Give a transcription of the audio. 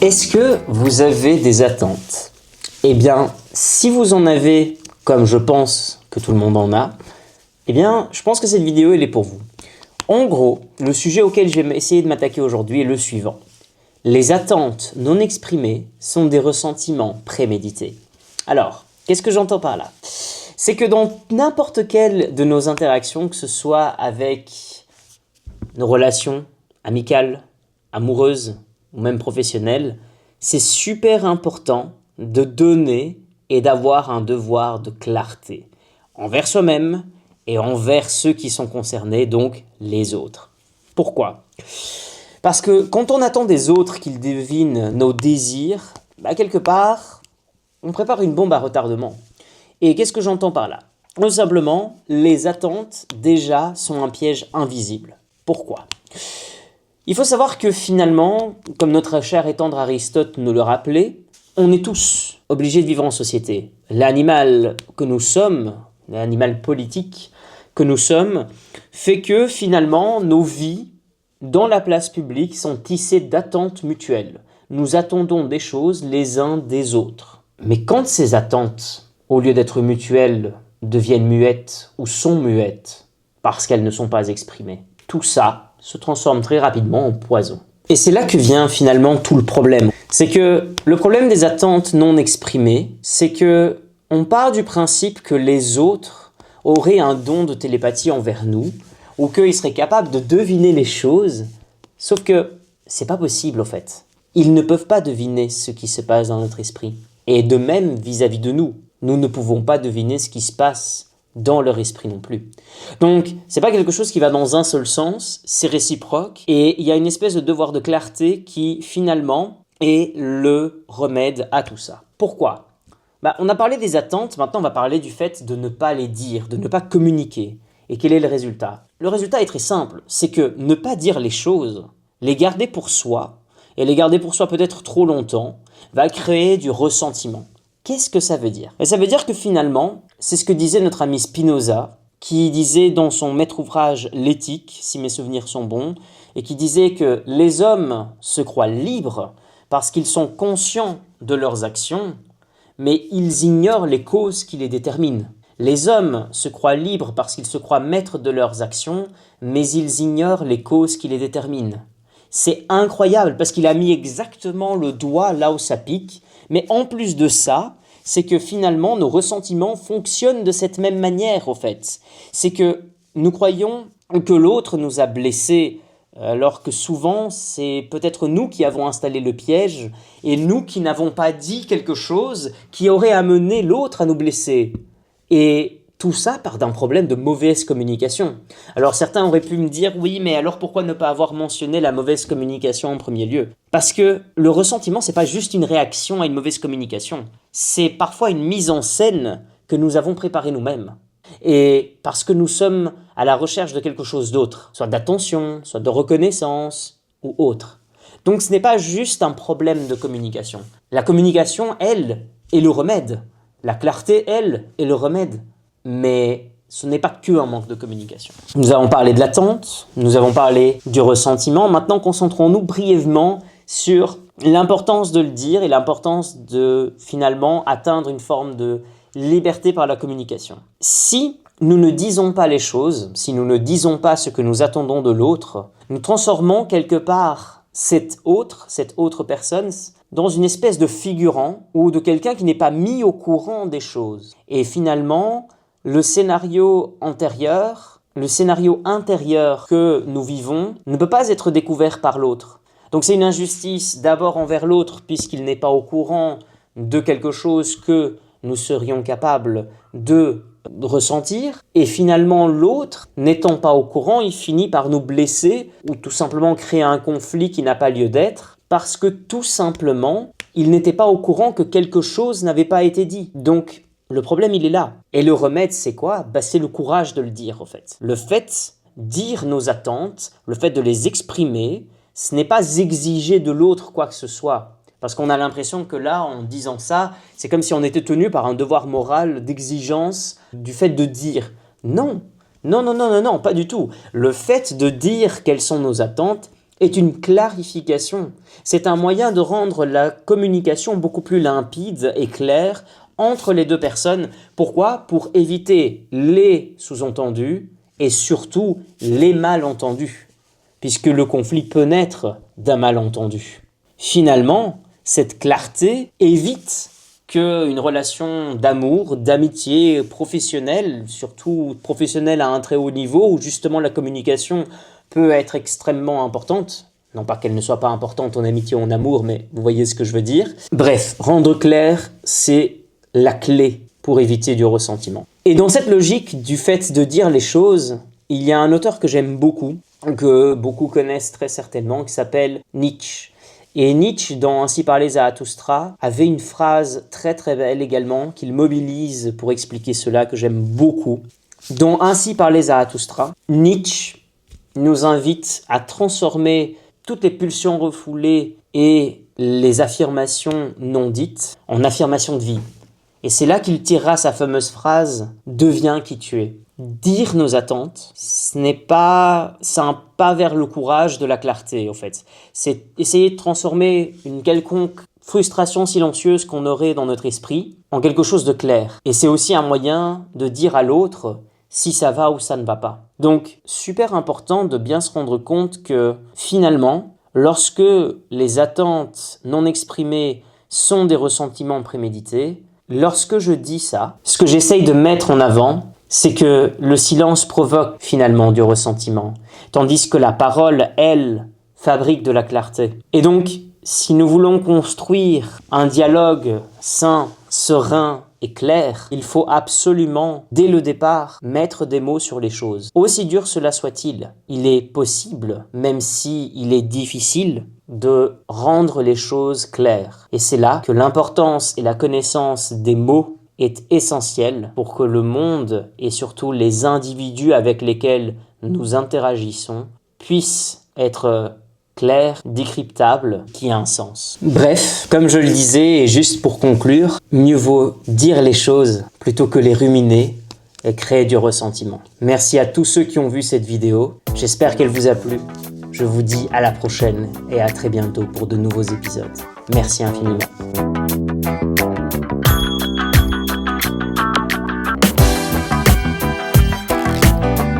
Est-ce que vous avez des attentes? Eh bien, si vous en avez, comme je pense que tout le monde en a, eh bien, je pense que cette vidéo, elle est pour vous. En gros, le sujet auquel je vais essayer de m'attaquer aujourd'hui est le suivant. Les attentes non exprimées sont des ressentiments prémédités. Alors, qu'est-ce que j'entends par là? C'est que dans n'importe quelle de nos interactions, que ce soit avec nos relations amicales, amoureuses ou même professionnelles, c'est super important de donner et d'avoir un devoir de clarté envers soi-même et envers ceux qui sont concernés, donc les autres. Pourquoi? Parce que quand on attend des autres qu'ils devinent nos désirs, quelque part, on prépare une bombe à retardement. Et qu'est-ce que j'entends par là? Tout simplement, les attentes, déjà, sont un piège invisible. Pourquoi? Il faut savoir que finalement, comme notre cher et tendre Aristote nous le rappelait, on est tous obligés de vivre en société. L'animal que nous sommes, l'animal politique que nous sommes, fait que finalement, nos vies dans la place publique sont tissées d'attentes mutuelles. Nous attendons des choses les uns des autres. Mais quand ces attentes, au lieu d'être mutuelles, deviennent muettes ou sont muettes parce qu'elles ne sont pas exprimées, tout ça se transforme très rapidement en poison. Et c'est là que vient finalement tout le problème. C'est que le problème des attentes non exprimées, c'est que on part du principe que les autres auraient un don de télépathie envers nous, ou qu'ils seraient capables de deviner les choses, sauf que c'est pas possible en fait. Ils ne peuvent pas deviner ce qui se passe dans notre esprit. Et de même vis-à-vis de nous, nous ne pouvons pas deviner ce qui se passe dans leur esprit non plus. Donc, c'est pas quelque chose qui va dans un seul sens, c'est réciproque, et il y a une espèce de devoir de clarté qui, finalement, est le remède à tout ça. Pourquoi? On a parlé des attentes, maintenant on va parler du fait de ne pas les dire, de ne pas communiquer. Et quel est le résultat? Le résultat est très simple, c'est que ne pas dire les choses, les garder pour soi, et les garder pour soi peut-être trop longtemps, va créer du ressentiment. Qu'est-ce que ça veut dire? Ça veut dire que finalement, c'est ce que disait notre ami Spinoza, qui disait dans son maître ouvrage L'éthique, si mes souvenirs sont bons, et qui disait que les hommes se croient libres parce qu'ils sont conscients de leurs actions, mais ils ignorent les causes qui les déterminent. Les hommes se croient libres parce qu'ils se croient maîtres de leurs actions, mais ils ignorent les causes qui les déterminent. C'est incroyable parce qu'il a mis exactement le doigt là où ça pique, mais en plus de ça, c'est que finalement nos ressentiments fonctionnent de cette même manière au fait. C'est que nous croyons que l'autre nous a blessés, alors que souvent c'est peut-être nous qui avons installé le piège et nous qui n'avons pas dit quelque chose qui aurait amené l'autre à nous blesser. Et tout ça part d'un problème de mauvaise communication. Alors certains auraient pu me dire, oui, mais alors pourquoi ne pas avoir mentionné la mauvaise communication en premier lieu? Parce que le ressentiment, c'est pas juste une réaction à une mauvaise communication. C'est parfois une mise en scène que nous avons préparée nous-mêmes. Et parce que nous sommes à la recherche de quelque chose d'autre, soit d'attention, soit de reconnaissance ou autre. Donc ce n'est pas juste un problème de communication. La communication, elle, est le remède. La clarté, elle, est le remède. Mais ce n'est pas que un manque de communication. Nous avons parlé de l'attente, nous avons parlé du ressentiment. Maintenant, concentrons-nous brièvement sur l'importance de le dire et l'importance de finalement atteindre une forme de liberté par la communication. Si nous ne disons pas les choses, si nous ne disons pas ce que nous attendons de l'autre, nous transformons quelque part cette autre personne dans une espèce de figurant ou de quelqu'un qui n'est pas mis au courant des choses. Et finalement, le scénario antérieur, le scénario intérieur que nous vivons ne peut pas être découvert par l'autre. Donc c'est une injustice d'abord envers l'autre puisqu'il n'est pas au courant de quelque chose que nous serions capables de ressentir. Et finalement l'autre, n'étant pas au courant, il finit par nous blesser ou tout simplement créer un conflit qui n'a pas lieu d'être parce que tout simplement, il n'était pas au courant que quelque chose n'avait pas été dit. Donc, le problème, il est là. Et le remède, c'est quoi? C'est le courage de le dire, en fait. Le fait de dire nos attentes, le fait de les exprimer, ce n'est pas exiger de l'autre quoi que ce soit. Parce qu'on a l'impression que là, en disant ça, c'est comme si on était tenu par un devoir moral d'exigence du fait de dire. Non, non, non, non, non, non, pas du tout. Le fait de dire quelles sont nos attentes, est une clarification. C'est un moyen de rendre la communication beaucoup plus limpide et claire entre les deux personnes. Pourquoi? Pour éviter les sous-entendus et surtout les malentendus, puisque le conflit peut naître d'un malentendu. Finalement, cette clarté évite qu'une relation d'amour, d'amitié professionnelle, surtout professionnelle à un très haut niveau, où justement la communication peut être extrêmement importante. Non pas qu'elle ne soit pas importante en amitié ou en amour, mais vous voyez ce que je veux dire. Bref, rendre clair, c'est la clé pour éviter du ressentiment. Et dans cette logique du fait de dire les choses, il y a un auteur que j'aime beaucoup, que beaucoup connaissent très certainement, qui s'appelle Nietzsche. Et Nietzsche, dans Ainsi parlait Zarathustra, avait une phrase très très belle également, qu'il mobilise pour expliquer cela, que j'aime beaucoup. Dans Ainsi parlait Zarathustra, Nietzsche nous invite à transformer toutes les pulsions refoulées et les affirmations non dites en affirmations de vie. Et c'est là qu'il tirera sa fameuse phrase « Deviens qui tu es ». Dire nos attentes, c'est un pas vers le courage de la clarté, en fait. C'est essayer de transformer une quelconque frustration silencieuse qu'on aurait dans notre esprit en quelque chose de clair. Et c'est aussi un moyen de dire à l'autre si ça va ou ça ne va pas. Donc, super important de bien se rendre compte que finalement, lorsque les attentes non exprimées sont des ressentiments prémédités, lorsque je dis ça, ce que j'essaye de mettre en avant, c'est que le silence provoque finalement du ressentiment, tandis que la parole, elle, fabrique de la clarté. Et donc, si nous voulons construire un dialogue sain, serein et clair, il faut absolument, dès le départ, mettre des mots sur les choses. Aussi dur cela soit-il, il est possible, même si il est difficile, de rendre les choses claires. Et c'est là que l'importance et la connaissance des mots est essentielle pour que le monde et surtout les individus avec lesquels nous interagissons puissent être clair, décryptable, qui a un sens. Bref, comme je le disais, et juste pour conclure, mieux vaut dire les choses plutôt que les ruminer et créer du ressentiment. Merci à tous ceux qui ont vu cette vidéo, j'espère qu'elle vous a plu. Je vous dis à la prochaine et à très bientôt pour de nouveaux épisodes. Merci infiniment.